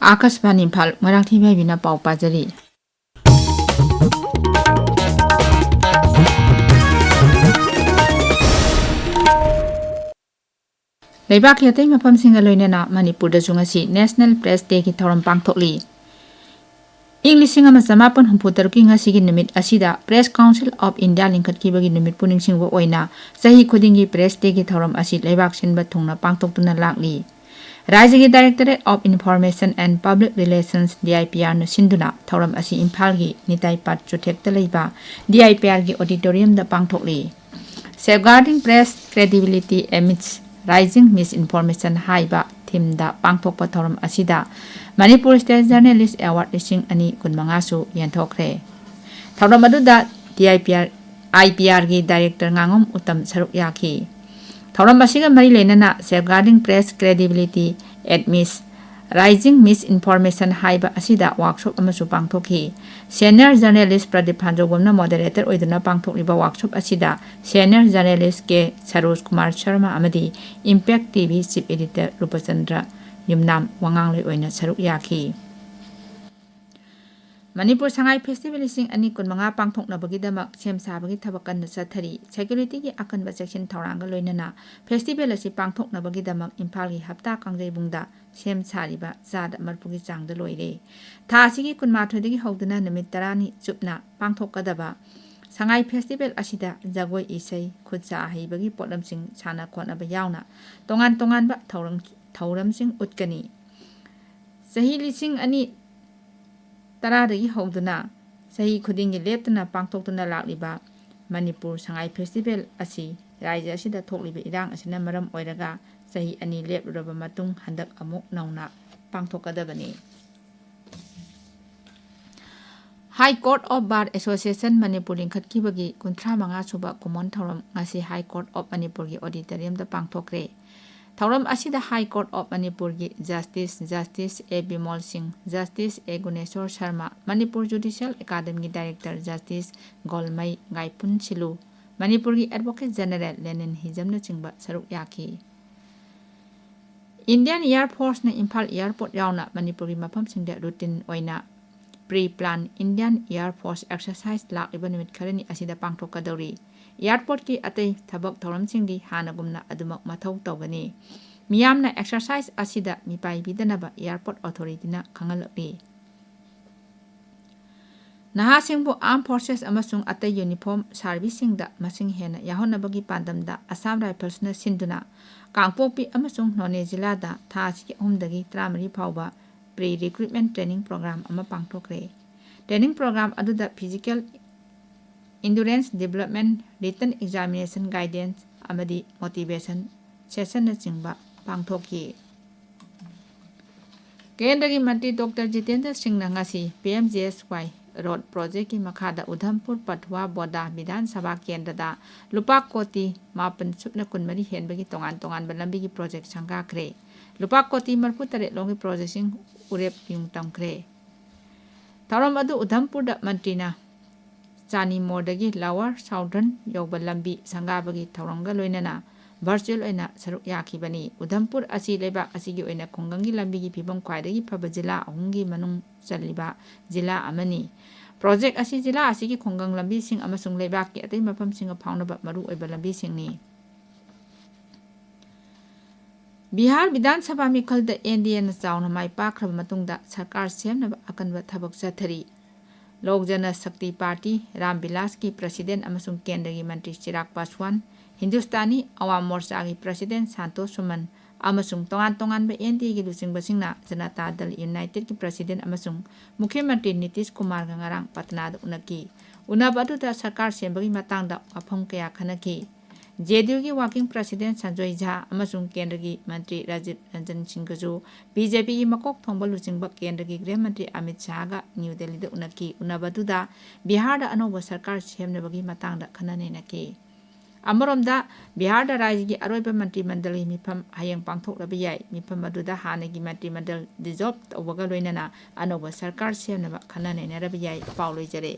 आकाशवाणी इम्फाल मोइरांगथेम इबाहाइबिना पाउ पाजरी लेबाक यातै मफमसिंगा लोइनना मणिपुरदसु ngasi नेशनल प्रेस डे की थौरम पांगथोकली इंग्लिशिंग अमा समापन हुंफुतरुकी ngasi नुमित असिदा प्रेस काउंसिल ऑफ इंडिया लिंखटकीबगी नुमित पुनिंगसिंगबो ओइना सही खुदिंगी प्रेस डे की थौरम असि लेबाक सिनबा थुंगना पांगथोकतुना लाकली राज्य की directorate of information and public relations DIPR न सिंधुना थौरम असि इम्फाल की निताई पाट चुथेक्ता लेबा DIPR की ऑडिटोरियम दा पांगथोकली safeguarding press credibility amidst rising misinformation हाइबा थीम दा पांगथोकपा थौरम असिदा मणिपुर स्टेट जर्नलिस्ट अवार्ड लिसिंग अनि कुनमंगासु यंथोखरे थौरम अदुदा IPR की डायरेक्टर nganगम उत्तम सरुक याखी थौरम असिगा मरी लेनना सेफगार्डिंग प्रेस क्रेडिबिलिटी एडमिस राइजिंग मिसइनफॉर्मेशन हाइबा असिदा वर्कशॉप अमसु पांगथोखी सीनियर जर्नलिस्ट प्रदीप फांजोगमना मॉडरेटर ओइदुना पांगथोकलिबा वर्कशॉप असिदा senior journalist K Saroj Kumar Sharma अमदी impact TV chief editor Rupchandra Yumnam वांगांगले ओइना सरुक याखी मणिपुर संगाई फेस्टिवल लिसिंग अनि कुनमंगा पांगथोकनबगीदमक सेम साबगी थबक कन्न चथरी सिक्युरिटी की अकनबा सेक्शन थौरांग लोइनना फेस्टिवल असि पांगथोकनबगीदमक इम्फाल की हप्ता कांगजेबुंगदा सेम सारिबा चाद मरपुगी चांगद लोइरे थासिगी कुनमाथोदगी हौदना नमित 10 नि चुपना पांगथोकदबा संगाई फेस्टिवल असिदा जगोई इसै खुदसा हइबगी पोटलमसिंग साना खोनबा यावना तोंगान तोंगानबा थौरमसिंग उटकनी सही लिसिंग अनि तरादगी हौदना सही खुदिंगी लेप्तना पांगथोकतुना लाक्लिबा मणिपुर संगाई फेस्टिवल असि राज्य असिदा थोकलिबा इरांग असिना मरम ओइरगा सही अनि लेपरुरबा मतुंग हंदक अमुक नौना पांगथोकदबनी high court of bar association Manipur लिंखटकीबगी 35 सुबा कुमोन थौरम ngasi high court of Manipur की ऑडिटोरियम दा पांगथोकरे थौरम असिदा हाई कोर्ट ऑफ मणिपुर की justice A Bimal Singh justice A Guneshwar Sharma Manipur judicial academy की डायरेक्टर जस्टिस गोलमई गाइपुन सिलु मणिपुर की एडवोकेट जनरल लेनिन हिजमन चिंबा सरुक याखी इंडियन एयरफोर्स ने इम्फाल एयरपोर्ट यावना मणिपुर की मफम सिंगदा रूटीन ओइना pre plan Indian air force exercise लाक्लिबा निमित खरनी असिदा पांगथोकदौरी एयरपोर्ट की अतै थबक थौरमसिंगी हानगुमना अदुमक मथौ तौगनी मियामना एक्सरसाइज असिदा मिपाइबिदनबा एयरपोर्ट अथॉरिटीना खंगलकली नहासिंगबु आर्म फोर्सेस अमसुंग अतै यूनिफॉर्म सर्विसिंगदा मसिंग हेना याहोनबगी पांदमदा असम राइफल्सना सिंधुना कांगपोपी अमसुंग नोने जिलादा थासिकी 3 13 फावबा प्री रिक्रूटमेंट ट्रेनिंग प्रोग्राम अमा पांगथोकरे ट्रेनिंग प्रोग्राम अदुदा physical endurance development written examination guidance अमदी motivation session न चिंबा पांगथोकी केंद्र की मंत्री doctor Jitendra Singh ngasi PMGSY road project की मखादा उधमपुर पटवा बोदा विधानसभा केंद्र दा लुपा कोटी 9.3 हेनबगी तोंगान लंबी की प्रोजेक्ट संगाखरे लुपा कोटी 43 लोंगी प्रोजेक्टिंग उरेप युंग तमखरे थौरम अदु उधमपुर दा मंत्रीना चानी मोरदगी लावर साउदर्न योब लंबी संगाबगी थौरंगा लोइनना वर्चुअल ओइना सरुक याखिबनी उधमपुर असि लेबा असिगी ओइना खोंगंगी लंबी की फिबम ख्वाइदगी फब जिला अहुंगी मनुंग चलिबा जिला अमनी प्रोजेक्ट असि जिला असिगी खोंगंग लंबी सिंग अमसुंग लेबा के अतै मफम सिंग फाउनबा मरु ओइबा लंबी सिंगनी बिहार विधानसभा मिखल द NDA न चाउन माइ पाखरब मतुंगदा सरकार सेमनबा अकनबा थबक चथरी लोक जन शक्ति पार्टी रामविलास की प्रेसिडेंट अमसुंग केंद्र की मंत्री चिराग पासवान हिंदुस्तानी अवाम मोर्चा की प्रेसिडेंट संतोष सुमन अमसुंग तोंगान NDA की लुचिंगबसिंगना जनता दल यूनाइटेड की प्रेसिडेंट अमसुंग मुख्यमंत्री नीतीश कुमार गंगारांग पटनाद उनकी उनबदुदा सरकार सेंबगी मतांगदा अफम कया खनकी JDU की वर्किंग प्रेसिडेंट संजय झा अमसुंग केंद्र की मंत्री राजीव रंजन सिंह BJP की मकोक थोंबा लुचिंग केंद्र की गृह मंत्री अमित शाह न्यू दिल्ली उनकी उनबदुदा बिहार अनौब सरकार सेमनबगी मतांगदा खननेनकी अमरोमदा बिहार राज्य की अरोइब मंत्रिमंडल की मिफम हयंग पांगथोकलब याय मिफम अदुदा हानगी मंत्रिमंडल डिजॉल्व तौबगा लोइनना अनौब सरकार सेमनबा खननेनरब याय पाउ लोइजरे